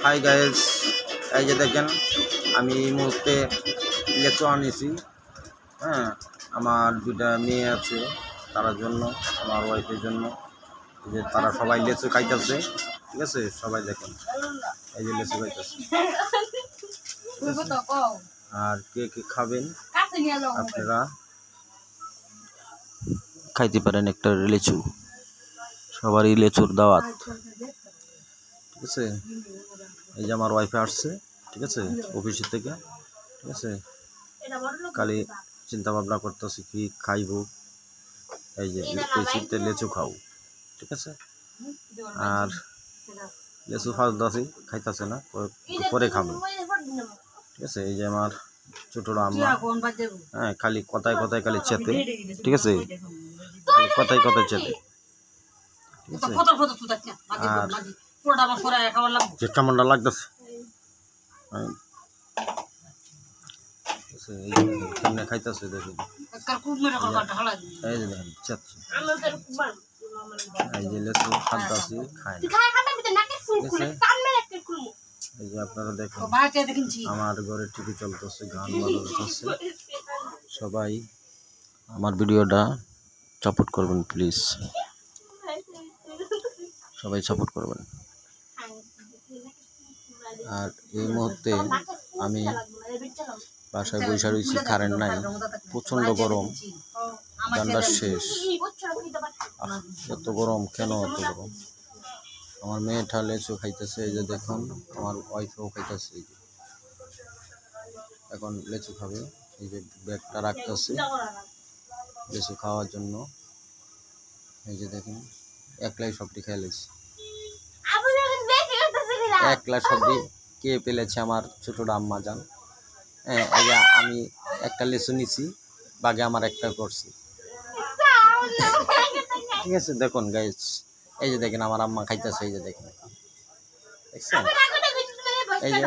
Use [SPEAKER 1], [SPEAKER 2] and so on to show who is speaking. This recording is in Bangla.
[SPEAKER 1] হাই গাইস, এই যে দেখেন আমি এই মুহূর্তে লেচু আনিছি। হ্যাঁ, আমার দুটা মেয়ে আছে, তার জন্য, আমার ওয়াইফের জন্য। এই যে তারা সবাই লেচু খাইতেছে, ঠিক আছে? সবাই দেখেন এই যে লেচু খাইতেছে। আর কে কে খাবেন আপনারা খাইতে পারেন একটা লেচু, সবারই লেচুর দাওয়াত, ঠিক আছে? এই যে আমার ওয়াইফে আসছে, ঠিক আছে, অফিসের থেকে, ঠিক আছে? খালি চিন্তা ভাবনা করতেছি কি খাইব। এই যে শীতে লেচু খাও, ঠিক আছে? আর লেচু ফাঁসদাছি, খাইতেছে না, পরে খাবো, ঠিক আছে? এই যে আমার ছোটরা আম্মা, হ্যাঁ, খালি কথায় কথায় খালি চেতে, ঠিক আছে? খালি কথায় কথায় চেতে, ঠিক আছে? আর যে কেমনটা লাগতেছে কেমনে খাইতেছে দেখুন। এই যে দেখেন চেতছে, এই যে লেচু খাইতেছি, খায় না, ঠিক আছে? এই যে আপনারা দেখেন আমার ঘরে টিভি চলতেছে, গান বাজতেছে। সবাই আমার ভিডিওটা সাপোর্ট করবেন প্লিজ, সবাই সাপোর্ট করবেন। আর এই মুহূর্তে আমি বাসায় বসে রয়েছি, কারেন্ট নাই, প্রচন্ড গরম, ঠান্ডা শেষ। এত গরম কেন, এত গরম? আমার মেয়েটা লেচু খাইতেছে, এই যে দেখুন আমার ওয়াইফও খাইতেছে, এই যে এখন লেচু খাবে। এই যে ব্যাগটা রাখতেছে লেচু খাওয়ার জন্য। এই যে দেখুন একলাই সবটি খেয়ে লেছে, একলা সবটি কে পেলেছে আমার ছোটটা আম্মা যান। হ্যাঁ, এই যে আমি একটা লেচু নিছি, বাগে আমার একটা করছি, ঠিক আছে? দেখুন গাইস, এই যে দেখেন আমার আম্মা খাইতেছে, এই যে দেখেন, দেখছেন? এই যে